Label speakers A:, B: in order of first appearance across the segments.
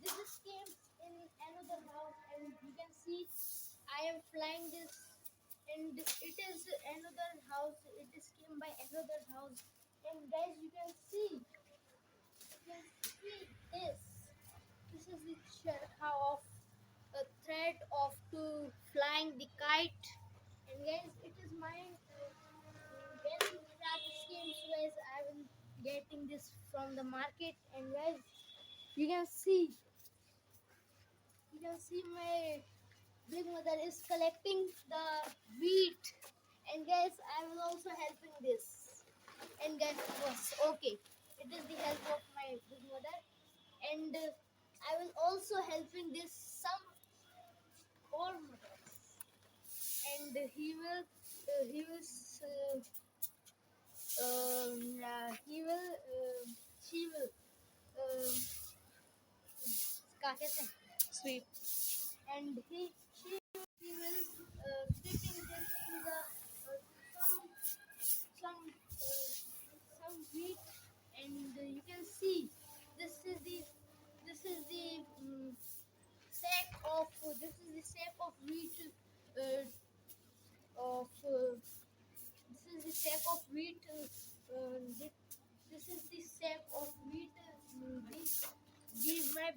A: this came in another house, and you can see I am flying this, and it is another house. It is came by another house, and guys, you can see this. This is the charaha of a thread of to flying the kite, and guys, it is mine. When that schemes was I will getting this from the market, and guys, you can see my big mother is collecting the wheat, and guys, I will also helping this, and guys, was okay. It is the help of my big mother, and I will also helping this some more mothers, and he will she will क्या कहते हैं sweep, and he will sweeping this to the some wheat, and you can see this is the sack of wheat uh, of this is the sack of wheat this is the sack of wheat my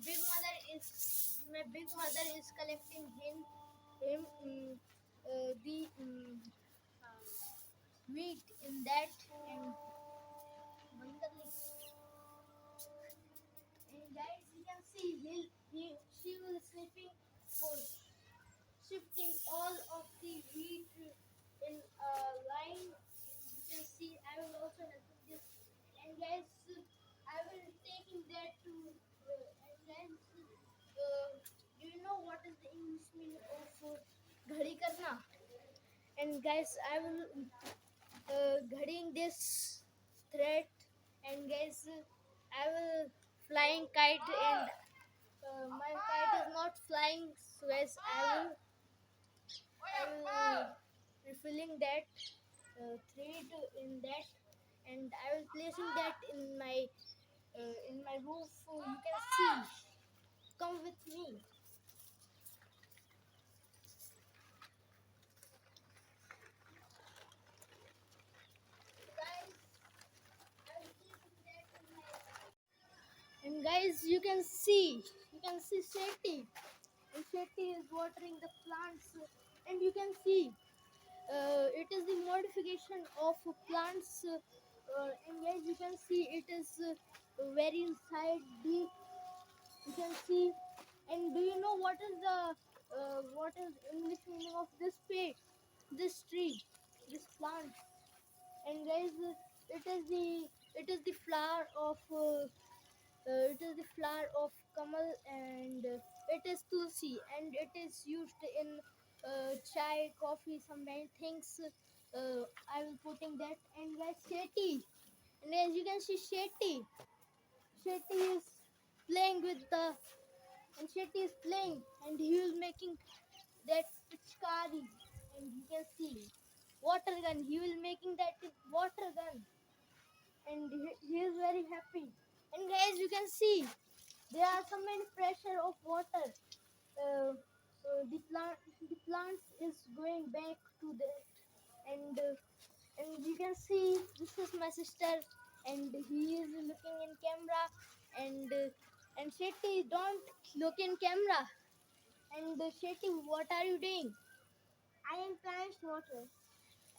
A: big mother is collecting him the wheat in that, and guys, you can see she will sleeping for shifting all of the wheat in a line. And you can see I will also help with this, and guys, I will taking that to and guys, do you know what is the English meaning of ghadi karna? And guys, I will ghadying this thread, and guys, I will flying kite, and my kite is not flying, so guys, I will refilling that thread in that, and I will placing that in my roof, so you can see. Come with me. Guys, I will placing that in my, and guys, you can see Shetty, and Shetty is watering the plants, and you can see it is the modification of plants, and guys, you can see it is very inside deep, you can see. And do you know what is English meaning of this tree, this plant? And guys, it is the flower of kamal, and it is tulsi, and it is used in chai, coffee, some many things. I will putting that, and guys, Shetty, and as you can see, Shetty is playing with the, and Shetty is playing, and he is making that pichkari, and you can see water gun. He will making that water gun, and he is very happy. And guys, you can see there are so many pressure of water. The plants is going back to that, and you can see this is my sister, and he is looking in camera, and Shetty, don't look in camera. And Shetty, what are you doing? I am plants water.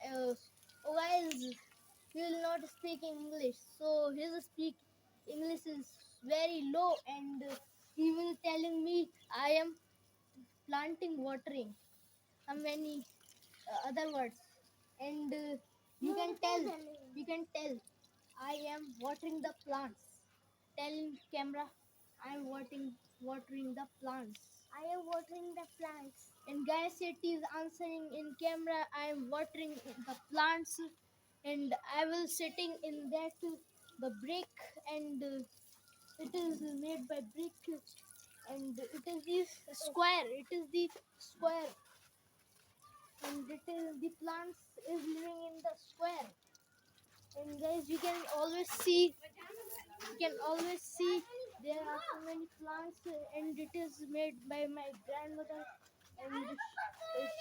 A: Oh guys, he will not speak English, so his speak English is very low, and he will telling me I am planting watering and many other words, and you can tell I am watering the plants. Tell in camera I am watering the plants. I am watering the plants. And guys, it is answering in camera I am watering the plants, and I will sitting in that the brick, and it is made by brick, and it is this square. It is the square, and it is the plants is living in the square. And guys, you can always see there are so many plants, and it is made by my grandmother, and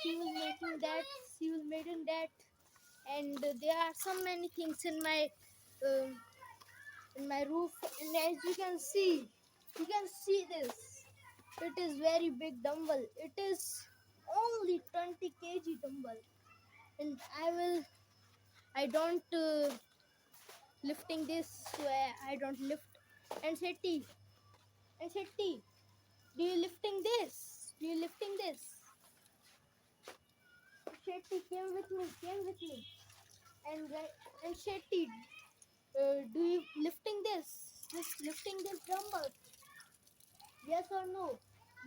A: she was making that. She was making that, and there are so many things um, in my roof. And as you can see this. It is very big dumbbell. It is only 20 kg dumbbell, and I don't lifting this, so I don't lift. And Shetty, do you lifting this? Do you lifting this? Shetty, came with me. And Shetty, do you lifting this lifting this dumbbell? Yes or no?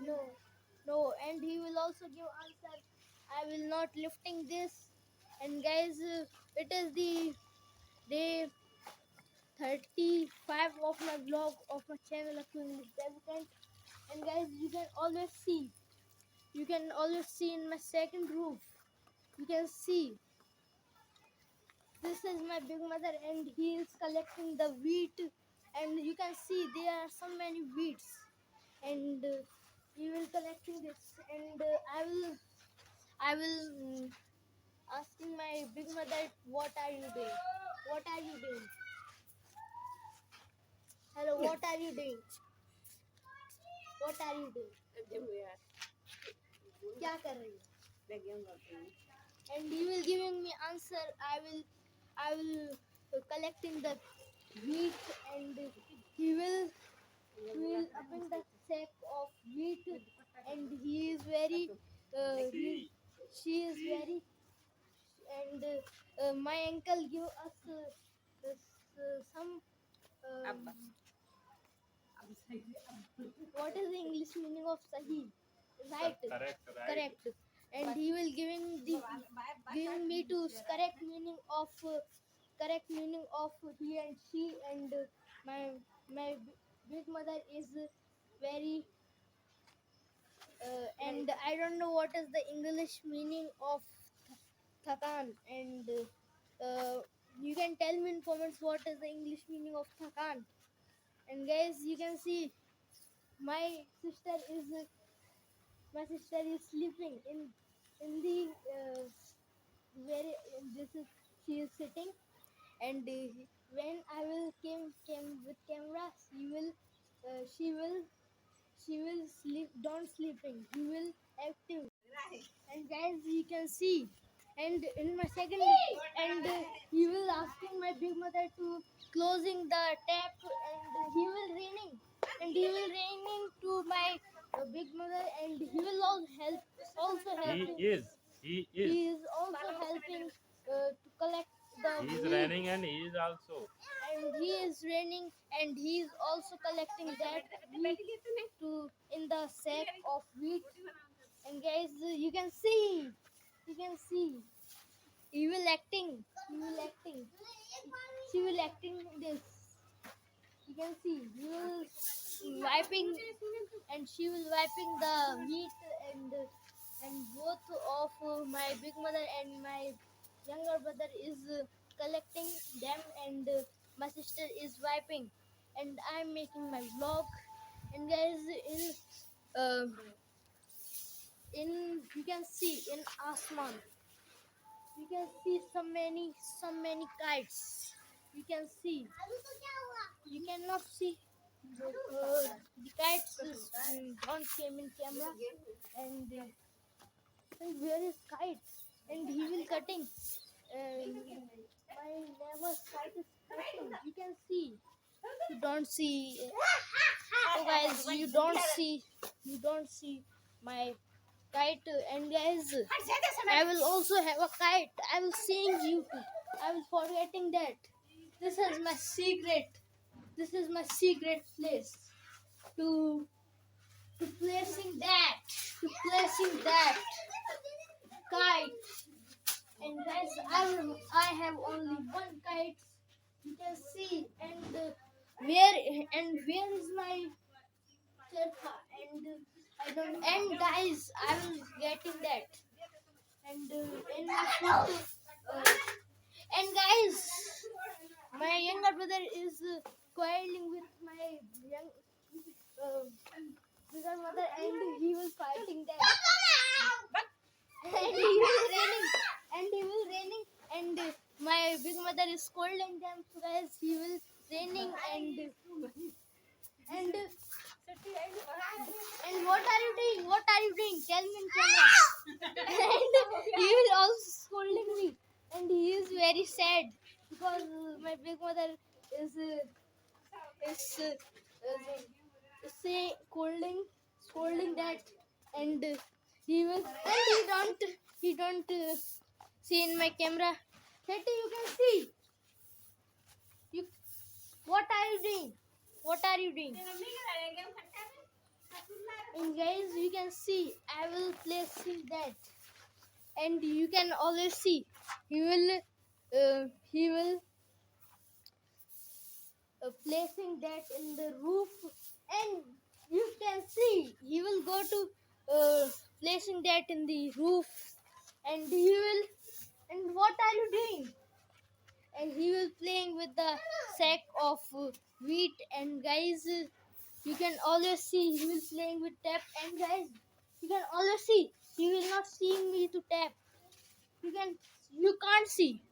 A: No, no. And he will also give answer. I will not lifting this. And guys, it is the day 35 of my vlog of my channel of English Debutant. And guys, you can always see in my second roof. You can see this is my big mother, and he is collecting the wheat. And you can see there are so many wheats, and he will collecting this. And I will asking my big mother, what are you doing? What are you doing? Hello, what are you doing? What are you doing? क्या कर रही हो? And he will giving me answer. I will collecting the wheat, and he will open the sack of wheat, and he is very she is very. And my uncle give us some what is the English meaning of sahi? Right. Correct. And he will giving me to correct meaning of he and she. And my big mother is very and I don't know what is the English meaning of thakan. And you can tell me in comments what is the English meaning of thakan. And guys, you can see my sister is sleeping in the very. This is she is sitting. And when I will came with camera, she will sleep. Don't sleeping. He will active. And guys, you can see. And in my second, and he will asking my big mother to closing the tap, and he will raining, to my big mother. And he will also helping.
B: He is.
A: He is also helping to collect the
B: He is
A: wheat.
B: running and he is also.
A: And he is raining, and he is also collecting that wheat to in the sack of wheat. And guys, you can see she will acting this. You can see he will wiping, and she will wiping the wheat. And both of my big mother and my younger brother is collecting them. And my sister is wiping, and I'm making my vlog. And guys, uh, in you can see in Asman, you can see so many kites. You can see, you cannot see the kites don't came in camera. And and where is kite? And he will cutting. My neighbor's kite is cutting. You can see. You don't see. So guys, you don't see my kite. And guys, I will also have a kite. I will sing you. I will forgetting that. This is my secret. This is my secret place to placing that kite. And guys, I have only one kite. You can see. And where is my charkha? And I don't. And guys, I will getting that. And in my foot, and guys, my younger brother is quarreling with my bigger mother, and he was fighting them. And he was raining, and my big mother is scolding them. So guys, he will raining and what are you doing? What are you doing? Tell me in camera. And he will also scolding me, and he is very sad because my big mother is say scolding that, and he will, and he don't see in my camera. Teddy, you can see. You, what are you doing? What are you doing? And guys, you can see I will placing that, and you can always see he will placing that in the roof, and you can see he will go to placing that in the roof, and he will, and what are you doing? And he will playing with the sack of wheat, and guys, you can always see he will playing with tap, and guys, you can always see he will not seeing me to tap. You can't see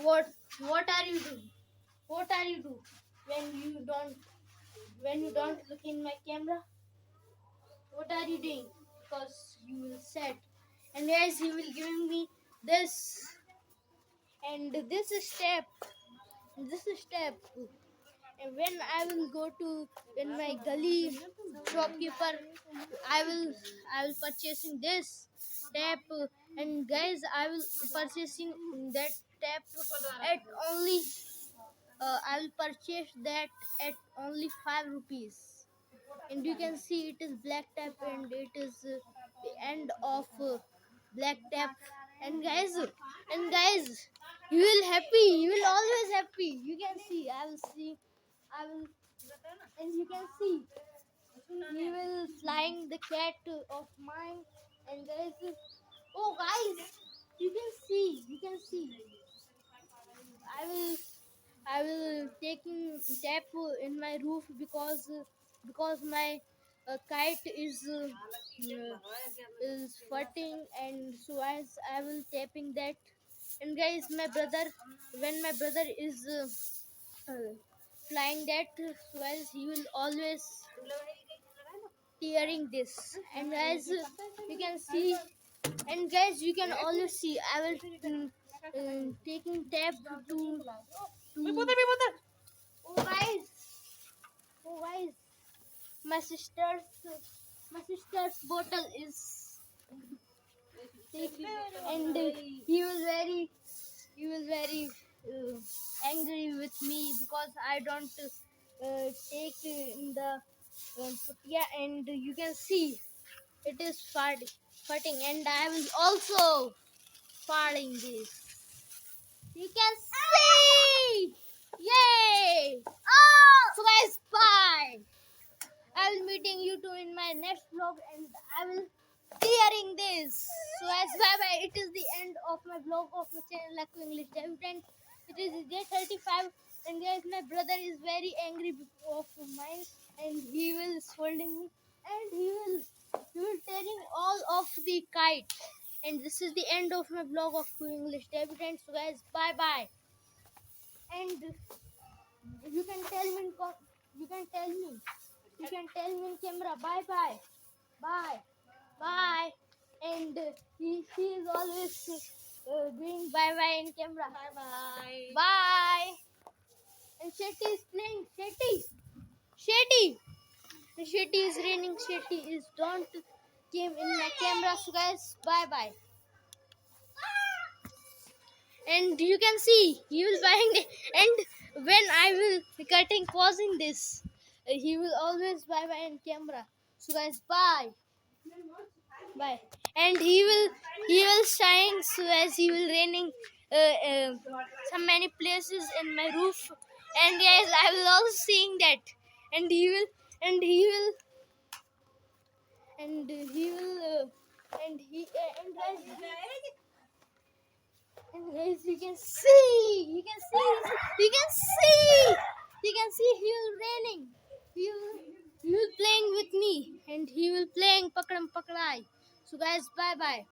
A: what are you doing? What are you do when you don't look in my camera? What are you doing? Because you will set, and guys, he will giving me this, and this is step. And when I will go to in my gully shopkeeper, I will purchasing this tap, and guys, I will purchasing that tap at only I will purchase that at only 5 rupees. And you can see it is black tap, and it is the end of black tap. And guys, you will happy. You will always happy. You can see. I will, and you can see. He will flying the cat of mine, and guys. Oh, guys, you can see. You can see. I will I will taking tap in my roof because my kite is floating, and so as I will tapping that. And guys, my brother, when my brother is flying that, so as he will always tearing this. And guys, you can see, and guys, you can always see I will taking tap to oh guys, oh guys, my sister's my sister's bottle is taking, and he was very angry with me because I don't take in the yeah, and you can see it is farting, and I will also farting this. You can see, yay! Oh, so guys, bye. I will meeting you two in my next vlog, and I will clearing this. So as bye bye. It is the end of my vlog of my channel Lakku English Debutant. It is day 35, and guys, my brother is very angry of mine, and he will scolding me, and he will tearing all of the kite. And this is the end of my vlog of English Debutant. So guys, bye bye. And you can tell me you can tell me in camera bye bye, bye bye. And he is always doing bye bye in camera, bye. And Shetty is playing, Shetty and Shetty is raining, Shetty is don't came in my camera. So guys, bye bye. And you can see he will buying it, and when I will be cutting pausing this, he will always bye in camera. So guys, bye. And he will shine, so as he will raining some many places in my roof, and yes, I will also seeing that. And he will and he will and he will and he and guys, you can see, he will raining. He will and he will playing Pakadam Pakadai. So guys, bye bye.